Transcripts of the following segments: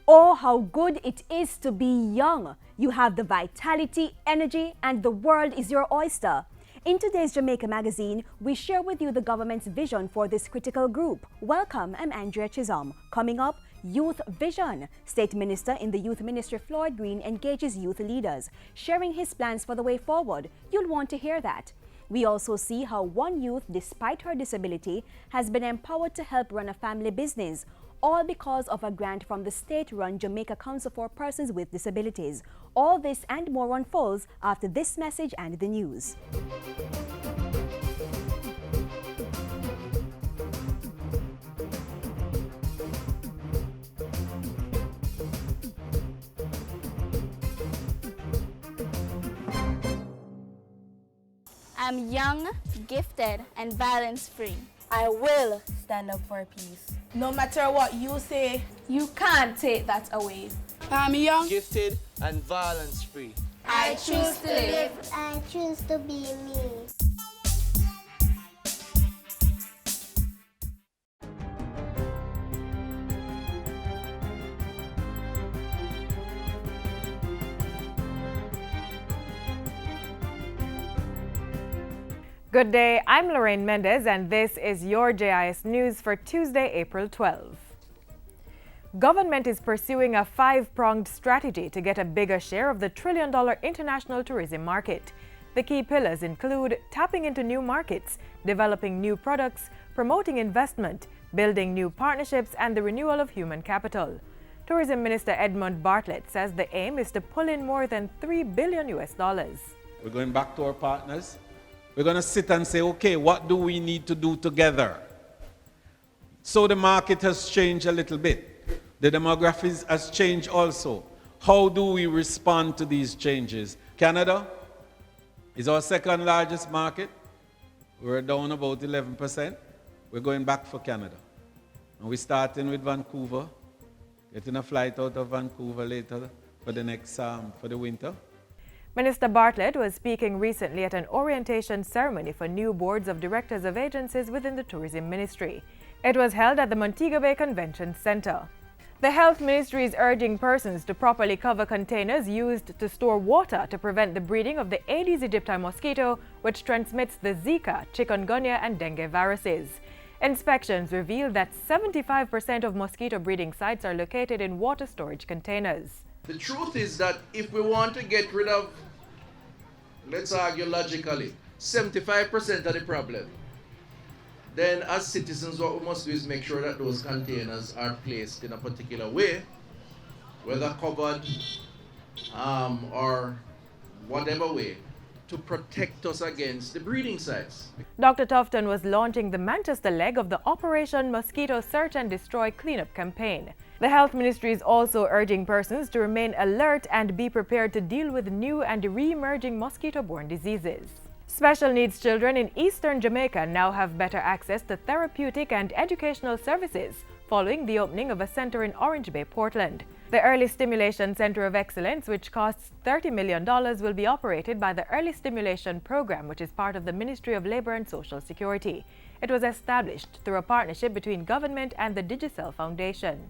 Oh, how good it is to be young. You have the vitality, energy, and the world is your oyster. In today's Jamaica magazine, we share with you the government's vision for this critical group. Welcome, I'm Andrea Chisholm. Coming up, Youth Vision. State Minister in the Youth Ministry Floyd Green engages youth leaders, sharing his plans for the way forward. You'll want to hear that. We also see how one youth, despite her disability, has been empowered to help run a family business, all because of a grant from the state-run Jamaica Council for Persons with Disabilities. All this and more unfolds after this message and the news. I'm young, gifted, and violence-free. I will stand up for peace. No matter what you say, You can't take that away. I'm young, gifted, and violence-free. I choose to live. I choose to be me. Good day, I'm Lorraine Mendez and this is your JIS News for Tuesday, April 12. Government is pursuing a five-pronged strategy to get a bigger share of the trillion-dollar international tourism market. The key pillars include tapping into new markets, developing new products, promoting investment, building new partnerships, and the renewal of human capital. Tourism Minister Edmund Bartlett says the aim is to pull in more than $3 billion. We're going back to our partners. We're going to sit and say, okay, what do we need to do together? So the market has changed a little bit. The demographics has changed also. How do we respond to these changes? Canada is our second largest market. We're down about 11%. We're going back for Canada. And we're starting with Vancouver, getting a flight out of Vancouver later for the next, for the winter. Minister Bartlett was speaking recently at an orientation ceremony for new boards of directors of agencies within the Tourism Ministry. It was held at the Montego Bay Convention Center. The Health Ministry is urging persons to properly cover containers used to store water to prevent the breeding of the Aedes aegypti mosquito, which transmits the Zika, chikungunya, and dengue viruses. Inspections reveal that 75% of mosquito breeding sites are located in water storage containers. The truth is that if we want to get rid of, let's argue logically, 75% of the problem, then as citizens what we must do is make sure that those containers are placed in a particular way, whether covered or whatever way, to protect us against the breeding sites. Dr. Tufton was launching the Manchester leg of the Operation Mosquito Search and Destroy cleanup campaign. The Health Ministry is also urging persons to remain alert and be prepared to deal with new and re-emerging mosquito-borne diseases. Special needs children in eastern Jamaica now have better access to therapeutic and educational services following the opening of a center in Orange Bay, Portland. The Early Stimulation Center of Excellence, which costs $30 million, will be operated by the Early Stimulation Program, which is part of the Ministry of Labor and Social Security. It was established through a partnership between government and the Digicel Foundation.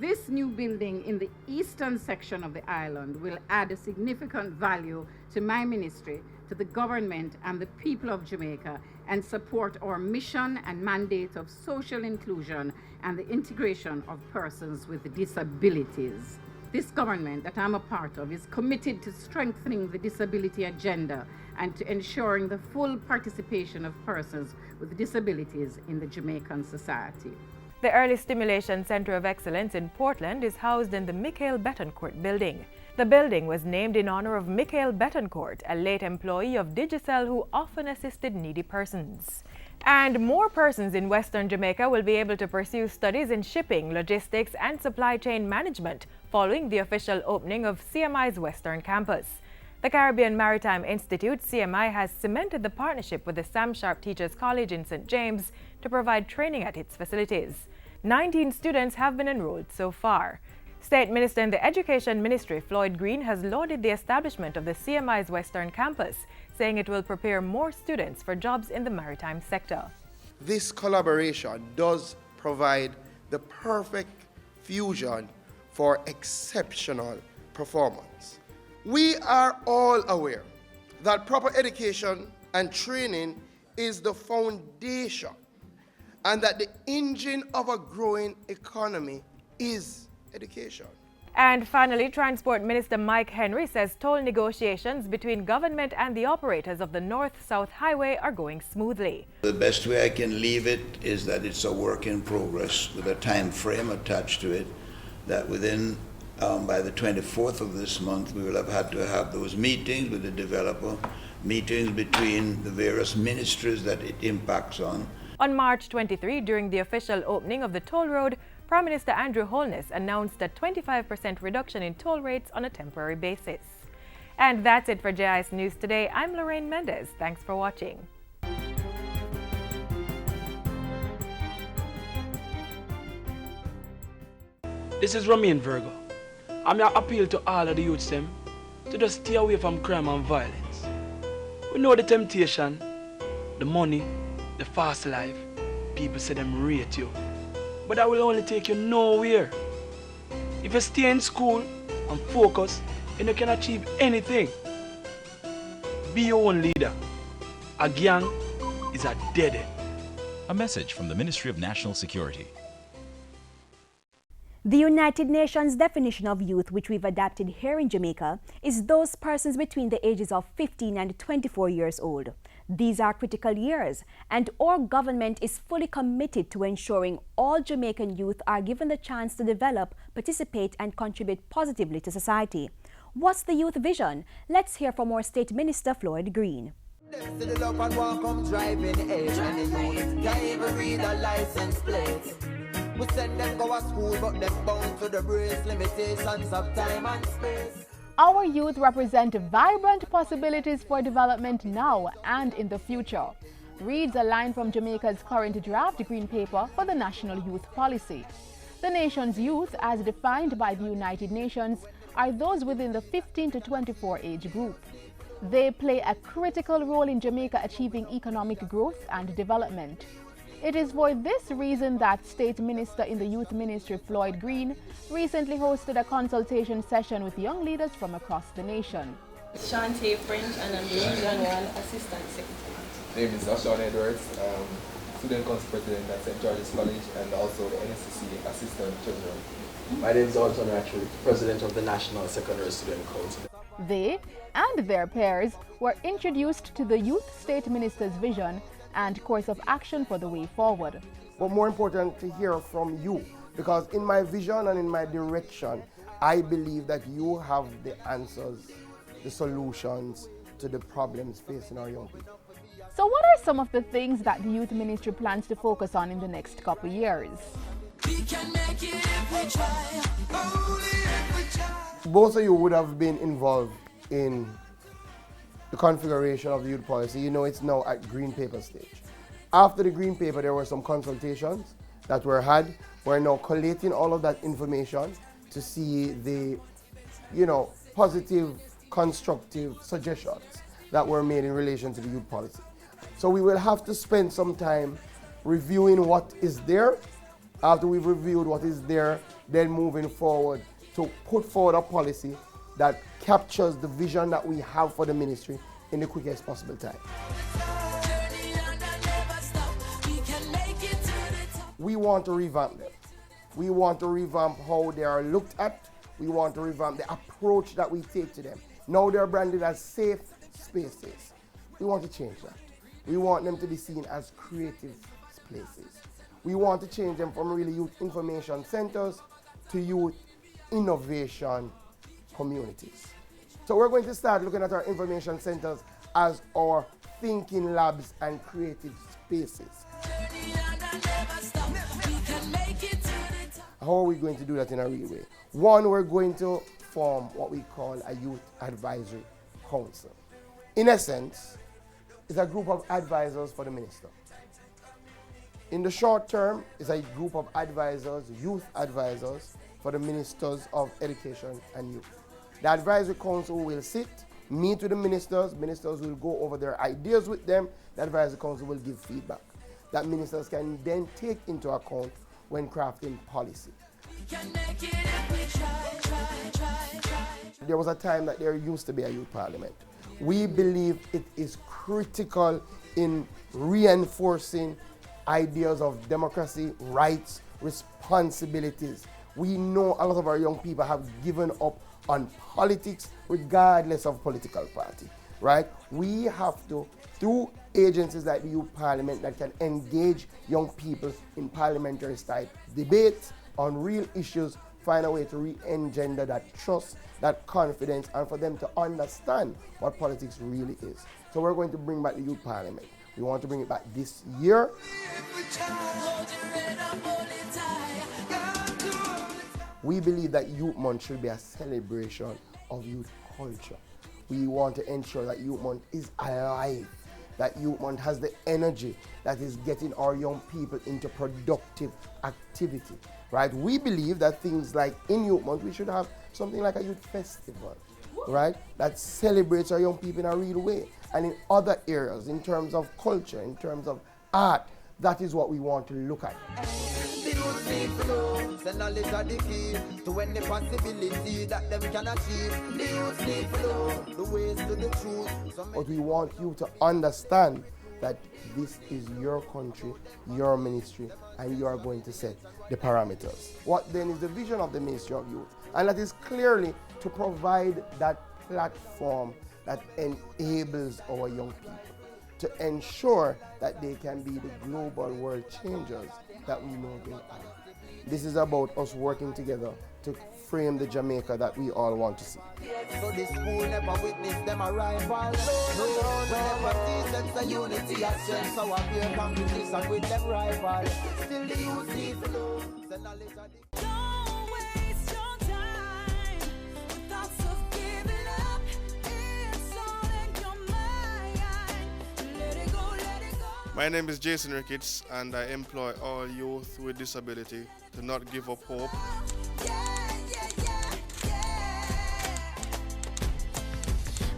This new building in the eastern section of the island will add a significant value to my ministry, to the government and the people of Jamaica, and support our mission and mandate of social inclusion and the integration of persons with disabilities. This government that I'm a part of is committed to strengthening the disability agenda and to ensuring the full participation of persons with disabilities in the Jamaican society. The Early Stimulation Center of Excellence in Portland is housed in the Mikhail Betancourt building. The building was named in honor of Mikhail Betancourt, a late employee of Digicel who often assisted needy persons. And more persons in Western Jamaica will be able to pursue studies in shipping, logistics, and supply chain management following the official opening of CMI's Western Campus. The Caribbean Maritime Institute, CMI, has cemented the partnership with the Sam Sharp Teachers College in St. James to provide training at its facilities. 19 students have been enrolled so far. State Minister in the Education Ministry, Floyd Green, has lauded the establishment of the CMI's Western Campus, saying it will prepare more students for jobs in the maritime sector. This collaboration does provide the perfect fusion for exceptional performance. We are all aware that proper education and training is the foundation and that the engine of a growing economy is education. And finally, Transport Minister Mike Henry says toll negotiations between government and the operators of the North-South Highway are going smoothly. The best way I can leave it is that it's a work in progress with a time frame attached to it, that within by the 24th of this month we will have had to have those meetings with the developer, meetings between the various ministries that it impacts on. On March 23, during the official opening of the toll road, Prime Minister Andrew Holness announced a 25% reduction in toll rates on a temporary basis. And that's it for JIS News Today. I'm Lorraine Mendez. Thanks for watching. This is Romain Virgo. I'm here appeal to all of the youths them to just stay away from crime and violence. We know the temptation, the money, the fast life. People say them rate you. But that will only take you nowhere. If you stay in school and focus, then you can achieve anything. Be your own leader. A gang is a dead end. A message from the Ministry of National Security. The United Nations definition of youth, which we've adapted here in Jamaica, is those persons between the ages of 15 and 24 years old. These are critical years, and our government is fully committed to ensuring all Jamaican youth are given the chance to develop, participate, and contribute positively to society. What's the youth vision? Let's hear from our State Minister Floyd Green. We send them go to school, but them bound to the brace limitations of time and space. Our youth represent vibrant possibilities for development now and in the future, reads a line from Jamaica's current draft green paper for the National Youth Policy. The nation's youth, as defined by the United Nations, are those within the 15 to 24 age group. They play a critical role in Jamaica achieving economic growth and development. It is for this reason that State Minister in the Youth Ministry, Floyd Green, recently hosted a consultation session with young leaders from across the nation. Shantae French, and I'm the General Assistant Secretary. My name is Sean Edwards, Student Council President at St. George's College and also the NSCC Assistant Treasurer. My name is Alton Ratchery, President of the National Secondary Student Council. They and their peers were introduced to the Youth State Minister's vision and course of action for the way forward. But more important to hear from you, because in my vision and in my direction, I believe that you have the answers, the solutions to the problems facing our young people. So what are some of the things that the Youth Ministry plans to focus on in the next couple years? We can make it if we try. Only if we try. Both of you would have been involved in the configuration of the youth policy. You know it's now at green paper stage. After the green paper, there were some consultations that were had. We're now collating all of that information to see the, positive, constructive suggestions that were made in relation to the youth policy. So we will have to spend some time reviewing what is there. After we've reviewed what is there, then moving forward to put forward a policy that captures the vision that we have for the ministry in the quickest possible time. We want to revamp them. We want to revamp how they are looked at. We want to revamp the approach that we take to them. Now they're branded as safe spaces. We want to change that. We want them to be seen as creative places. We want to change them from really youth information centers to youth innovation communities. So we're going to start looking at our information centers as our thinking labs and creative spaces. How are we going to do that in a real way? One, we're going to form what we call a youth advisory council. In essence, it's a group of advisors for the minister. In the short term, it's a group of advisors, youth advisors, for the ministers of education and youth. The advisory council will sit, meet with the ministers will go over their ideas with them, the advisory council will give feedback that ministers can then take into account when crafting policy. There was a time that there used to be a youth parliament. We believe it is critical in reinforcing ideas of democracy, rights, responsibilities. We know a lot of our young people have given up on politics regardless of political party, right? We have to, through agencies like the Youth Parliament that can engage young people in parliamentary style debates on real issues, find a way to re-engender that trust, that confidence, and for them to understand what politics really is. So we're going to bring back the Youth Parliament. We want to bring it back this year. We believe that Youth Month should be a celebration of youth culture. We want to ensure that Youth Month is alive, that Youth Month has the energy that is getting our young people into productive activity, right? We believe that things like in Youth Month, we should have something like a youth festival, right? That celebrates our young people in a real way. And in other areas, in terms of culture, in terms of art, that is what we want to look at. Knowledge are the key to any possibility that them can achieve. The youth need flow, the ways to the truth. But we want you to understand that this is your country, your ministry, and you are going to set the parameters. What then is the vision of the Ministry of Youth? And that is clearly to provide that platform that enables our young people to ensure that they can be the global world changers that we know they are. This is about us working together to frame the Jamaica that we all want to see. So the school never witnessed them arrival. Whenever see sense of unity and strength, so I fear competition with them rival. Still the youth need flow. The knowledge of the Don't waste your time with thoughts of giving up. It's all in your mind. Let it go, let it go. My name is Jason Ricketts, and I employ all youth with disability to not give up hope.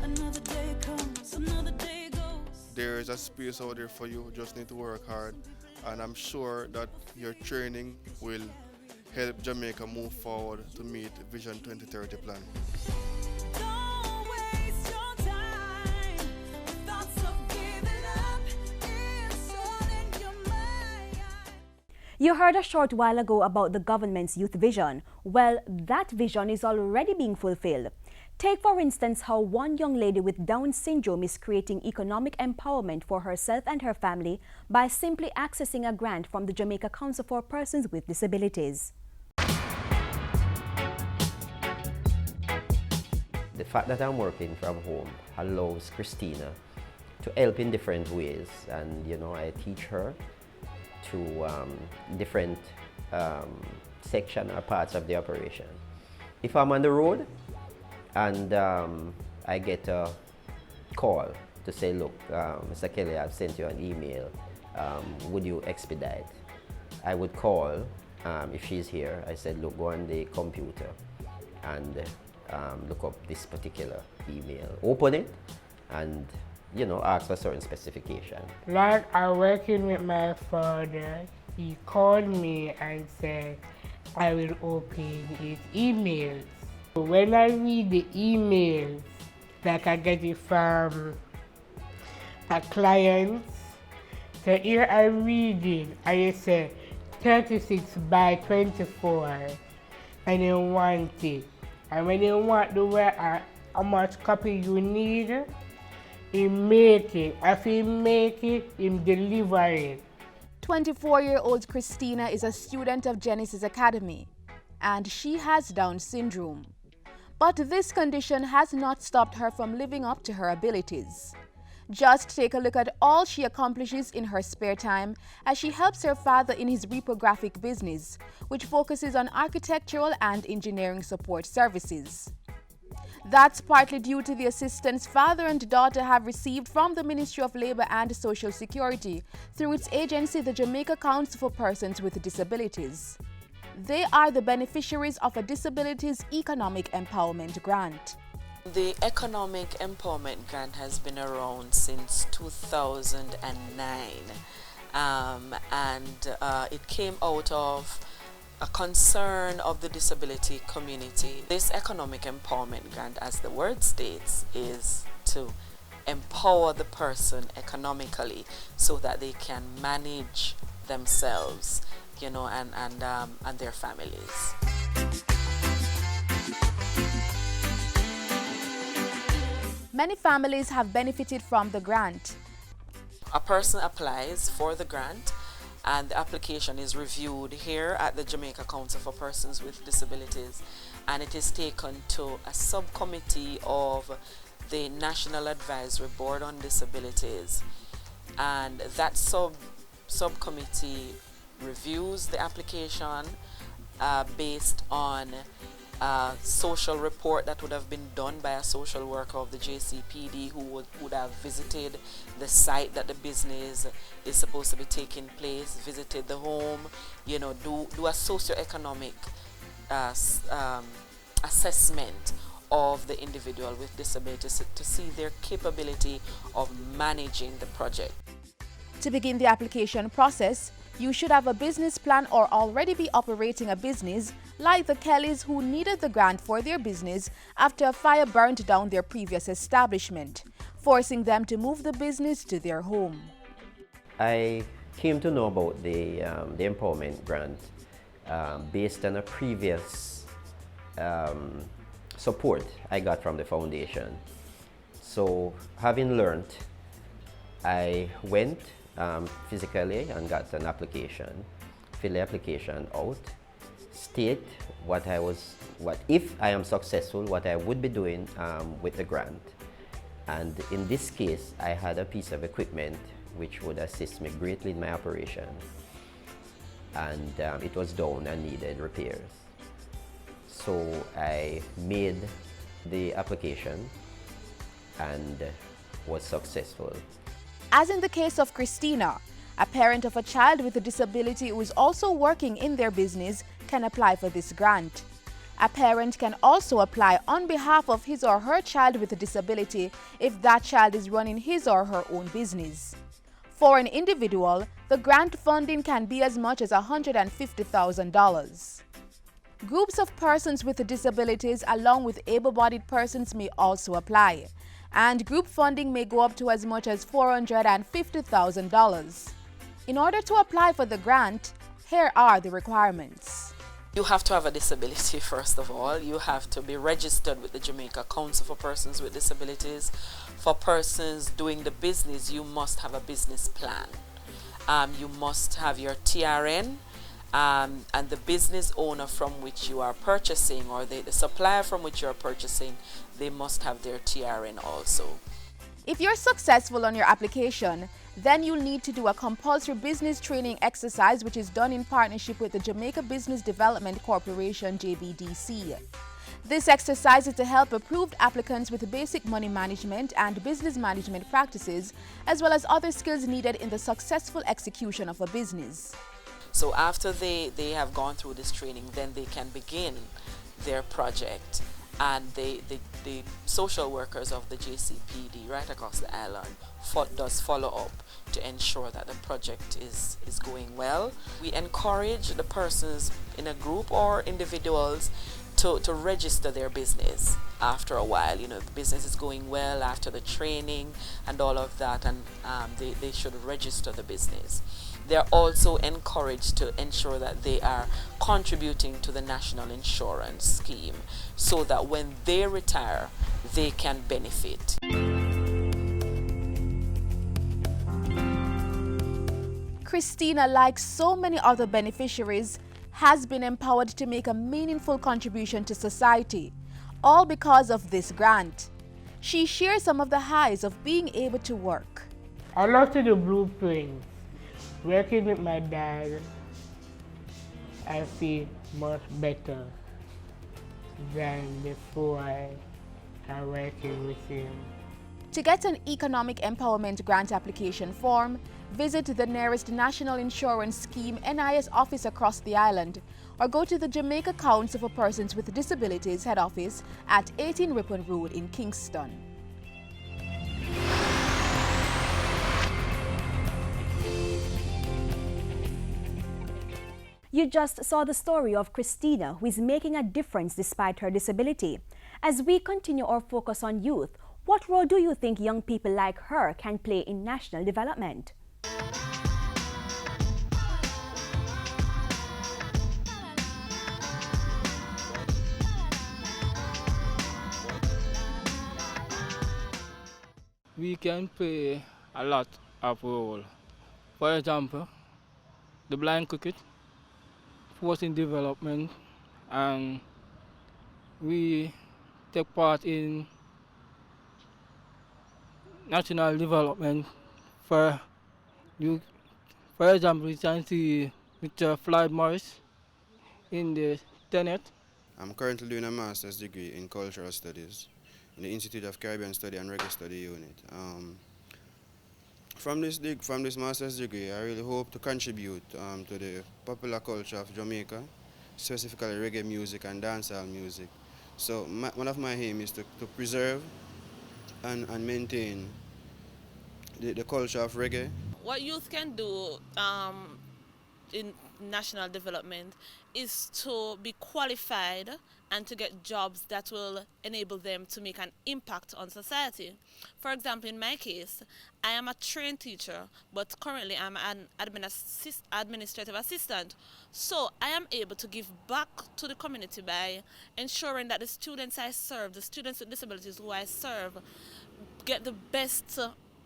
Another day comes, another day goes. There is a space out there for you, you just need to work hard, and I'm sure that your training will help Jamaica move forward to meet Vision 2030 plan. Don't waste your time with thoughts of giving up. It's all in your mind. You heard a short while ago about the government's youth vision. Well, that vision is already being fulfilled. Take, for instance, how one young lady with Down syndrome is creating economic empowerment for herself and her family by simply accessing a grant from the Jamaica Council for Persons with Disabilities. The fact that I'm working from home allows Christina to help in different ways, and I teach her to different sections or parts of the operation. If I'm on the road and I get a call to say, look, Mr. Kelly, I've sent you an email, would you expedite? I would call, if she's here, I said, look, go on the computer and look up this particular email, open it, and ask for certain specification. Like I'm working with my father, he called me and said I will open his emails. When I read the emails, like I get it from a client, so here I read it, and it said 36 by 24, and you want it. And when you want the way how much copy you need, he make it. If he make it, he deliver it. 24-year-old Christina is a student of Genesis Academy, and she has Down syndrome. But this condition has not stopped her from living up to her abilities. Just take a look at all she accomplishes in her spare time as she helps her father in his reprographic business, which focuses on architectural and engineering support services. That's partly due to the assistance father and daughter have received from the Ministry of Labour and Social Security through its agency, the Jamaica Council for Persons with Disabilities. They are the beneficiaries of a Disabilities Economic Empowerment Grant. The Economic Empowerment Grant has been around since 2009, and it came out of a concern of the disability community. This economic empowerment grant, as the word states, is to empower the person economically so that they can manage themselves, you know, and their families. Many families have benefited from the grant. A person applies for the grant and the application is reviewed here at the Jamaica Council for Persons with Disabilities, and it is taken to a subcommittee of the National Advisory Board on Disabilities, and that subcommittee reviews the application based on a social report that would have been done by a social worker of the JCPD who would have visited the site that the business is supposed to be taking place, visited the home, you know, do a socioeconomic assessment of the individual with disabilities to see their capability of managing the project. To begin the application process, you should have a business plan or already be operating a business, like the Kellys who needed the grant for their business after a fire burned down their previous establishment, forcing them to move the business to their home. I came to know about the empowerment grant based on a previous support I got from the foundation. So having learned, I went physically and got an application, fill the application out, state what if I am successful, what I would be doing with the grant. And in this case, I had a piece of equipment which would assist me greatly in my operation. And it was down and needed repairs. So I made the application and was successful. As in the case of Christina, a parent of a child with a disability who is also working in their business can apply for this grant. A parent can also apply on behalf of his or her child with a disability if that child is running his or her own business. For an individual, the grant funding can be as much as $150,000. Groups of persons with disabilities along with able-bodied persons may also apply, and group funding may go up to as much as $450,000. In order to apply for the grant, here are the requirements. You have to have a disability, first of all. You have to be registered with the Jamaica Council for Persons with Disabilities. For persons doing the business, you must have a business plan. You must have your TRN, and the business owner from which you are purchasing, or the supplier from which you are purchasing, they must have their TRN also. If you're successful on your application, then you'll need to do a compulsory business training exercise which is done in partnership with the Jamaica Business Development Corporation, JBDC. This exercise is to help approved applicants with basic money management and business management practices, as well as other skills needed in the successful execution of a business. So after they have gone through this training, then they can begin their project. And the social workers of the JCPD right across the island does follow up to ensure that the project is going well. We encourage the persons in a group or individuals to register their business after a while. You know, the business is going well after the training and all of that, and they should register the business. They're also encouraged to ensure that they are contributing to the national insurance scheme so that when they retire, they can benefit. Christina, like so many other beneficiaries, has been empowered to make a meaningful contribution to society, all because of this grant. She shares some of the highs of being able to work. I love to do blueprints. Working with my dad, I feel much better than before I working with him. To get an economic empowerment grant application form, visit the nearest National Insurance Scheme NIS office across the island, or go to the Jamaica Council for Persons with Disabilities head office at 18 Ripon Road in Kingston. You just saw the story of Christina, who is making a difference despite her disability. As we continue our focus on youth, what role do you think young people like her can play in national development? We can play a lot of role. For example, the blind cricket, forcing development, and we take part in national development. For you, for example, we can see Mr. Floyd Morris in the Tenet. I'm currently doing a master's degree in cultural studies in the Institute of Caribbean Study and Reggae Study Unit. From this master's degree, I really hope to contribute to the popular culture of Jamaica, specifically reggae music and dancehall music. So one of my aims is to preserve and maintain the culture of reggae. What youth can do in national development is to be qualified and to get jobs that will enable them to make an impact on society. For example, in my case, I am a trained teacher, but currently I'm an administrative assistant. So I am able to give back to the community by ensuring that the students I serve, the students with disabilities who I serve, get the best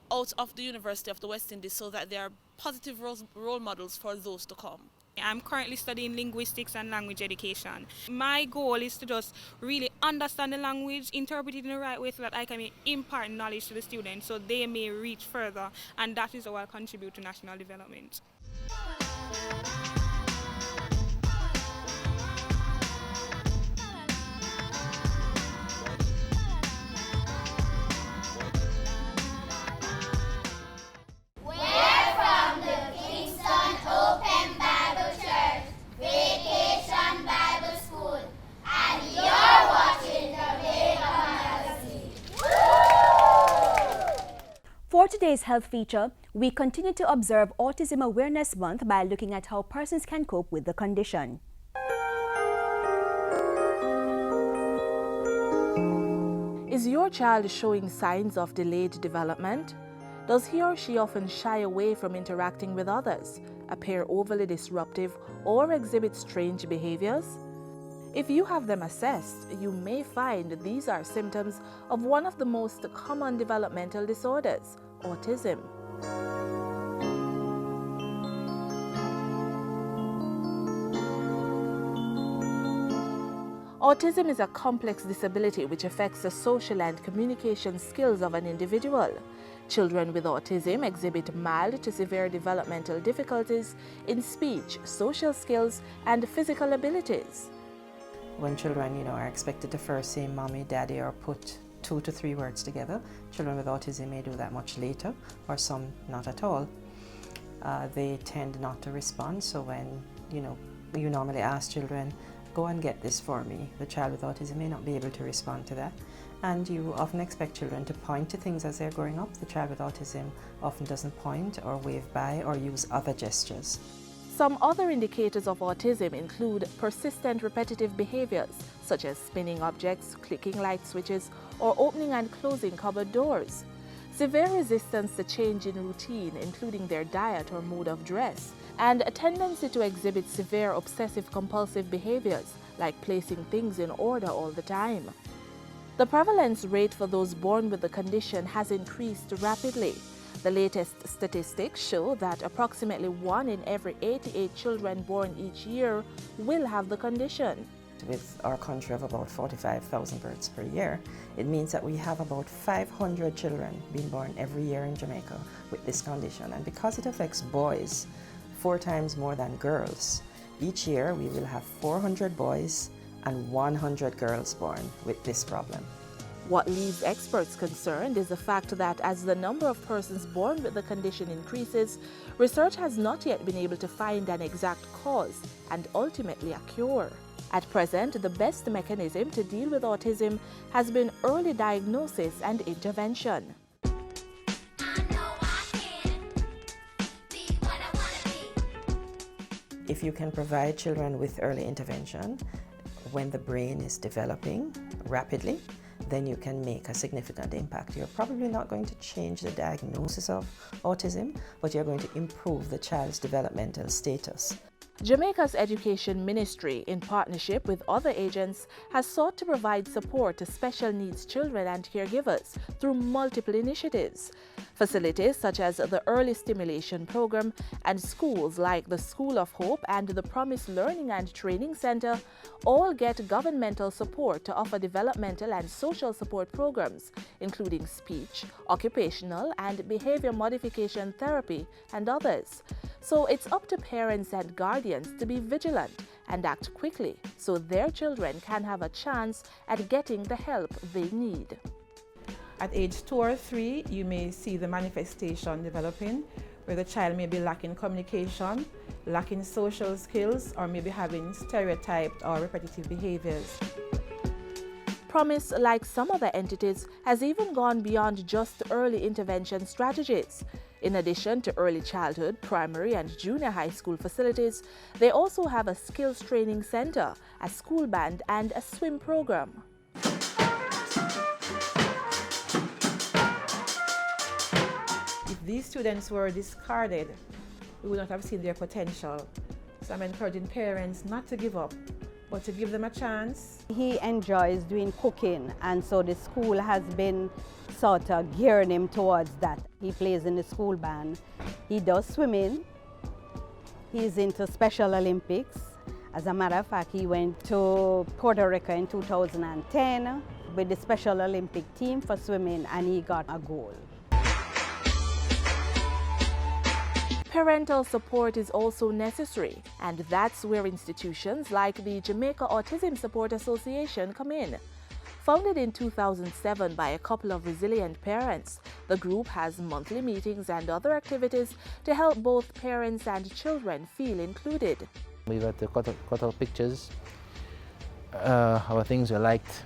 out of the University of the West Indies so that they are positive role models for those to come. I'm currently studying linguistics and language education. My goal is to just really understand the language, interpret it in the right way so that I can impart knowledge to the students so they may reach further, and that is how I'll contribute to national development. For today's health feature, we continue to observe Autism Awareness Month by looking at how persons can cope with the condition. Is your child showing signs of delayed development? Does he or she often shy away from interacting with others, appear overly disruptive, or exhibit strange behaviors? If you have them assessed, you may find these are symptoms of one of the most common developmental disorders, autism. Autism is a complex disability which affects the social and communication skills of an individual. Children with autism exhibit mild to severe developmental difficulties in speech, social skills, and physical abilities. When children, are expected to first say mommy, daddy, or put 2 to 3 words together, children with autism may do that much later, or some not at all. They tend not to respond, so when, you normally ask children, go and get this for me, the child with autism may not be able to respond to that. And you often expect children to point to things as they're growing up. The child with autism often doesn't point or wave by or use other gestures. Some other indicators of autism include persistent repetitive behaviors, such as spinning objects, clicking light switches, or opening and closing cupboard doors. Severe resistance to change in routine, including their diet or mode of dress, and a tendency to exhibit severe obsessive-compulsive behaviors, like placing things in order all the time. The prevalence rate for those born with the condition has increased rapidly. The latest statistics show that approximately 1 in every 88 children born each year will have the condition. With our country of about 45,000 births per year, it means that we have about 500 children being born every year in Jamaica with this condition. And because it affects boys 4 times more than girls, each year we will have 400 boys and 100 girls born with this problem. What leaves experts concerned is the fact that as the number of persons born with the condition increases, research has not yet been able to find an exact cause and ultimately a cure. At present, the best mechanism to deal with autism has been early diagnosis and intervention. If you can provide children with early intervention when the brain is developing rapidly, then you can make a significant impact. You're probably not going to change the diagnosis of autism, but you're going to improve the child's developmental status. Jamaica's Education Ministry, in partnership with other agents, has sought to provide support to special needs children and caregivers through multiple initiatives. Facilities such as the Early Stimulation Program and schools like the School of Hope and the Promise Learning and Training Center all get governmental support to offer developmental and social support programs, including speech, occupational and behavior modification therapy, and others. So it's up to parents and guardians to be vigilant and act quickly so their children can have a chance at getting the help they need. At age 2 or 3, you may see the manifestation developing, where the child may be lacking communication, lacking social skills, or maybe having stereotyped or repetitive behaviors. Promise, like some other entities, has even gone beyond just early intervention strategies. In addition to early childhood, primary and junior high school facilities, they also have a skills training center, a school band, and a swim program. If these students were discarded, we would not have seen their potential. So I'm encouraging parents not to give up, but to give them a chance. He enjoys doing cooking, and so the school has been sort of gearing him towards that. He plays in the school band. He does swimming. He's into Special Olympics. As a matter of fact, he went to Puerto Rico in 2010 with the Special Olympic team for swimming, and he got a gold. Parental support is also necessary, and that's where institutions like the Jamaica Autism Support Association come in. Founded in 2007 by a couple of resilient parents, the group has monthly meetings and other activities to help both parents and children feel included. We got to cut out pictures, how things were liked,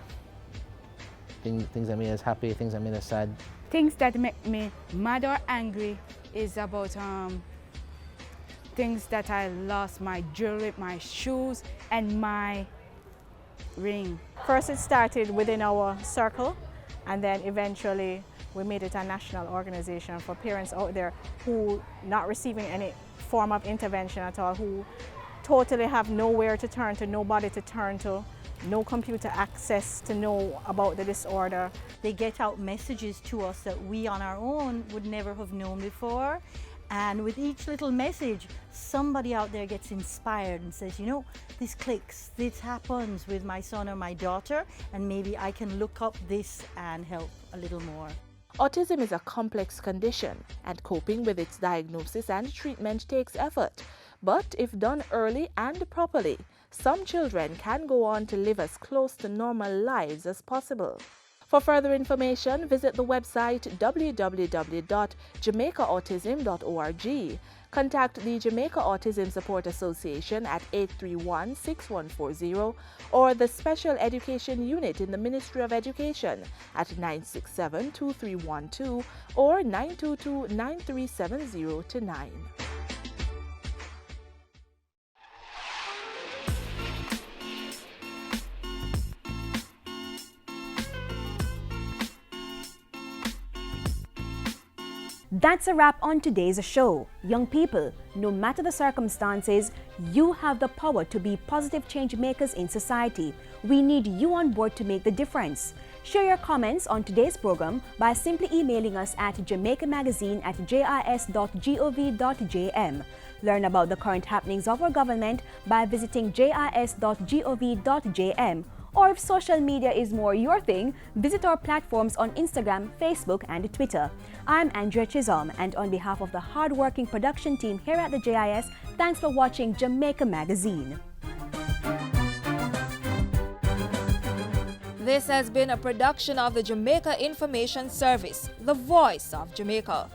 things that made us happy, things that made us sad. Things that make me mad or angry is about things that I lost: my jewelry, my shoes, and my ring. First it started within our circle, and then eventually we made it a national organization for parents out there who not receiving any form of intervention at all, who totally have nowhere to turn to, nobody to turn to, no computer access to know about the disorder. They get out messages to us that we on our own would never have known before. And with each little message, somebody out there gets inspired and says, you know, this clicks, this happens with my son or my daughter, and maybe I can look up this and help a little more. Autism is a complex condition, and coping with its diagnosis and treatment takes effort. But if done early and properly, some children can go on to live as close to normal lives as possible. For further information, visit the website www.jamaicaautism.org. Contact the Jamaica Autism Support Association at 831-6140 or the Special Education Unit in the Ministry of Education at 967-2312 or 922-9370-9. That's a wrap on today's show. Young people, no matter the circumstances, you have the power to be positive change makers in society. We need you on board to make the difference. Share your comments on today's program by simply emailing us at jamaicamagazine@jis.gov.jm. Learn about the current happenings of our government by visiting jis.gov.jm. Or if social media is more your thing, visit our platforms on Instagram, Facebook, and Twitter. I'm Andrea Chisholm, and on behalf of the hard-working production team here at the JIS, thanks for watching Jamaica Magazine. This has been a production of the Jamaica Information Service, the voice of Jamaica.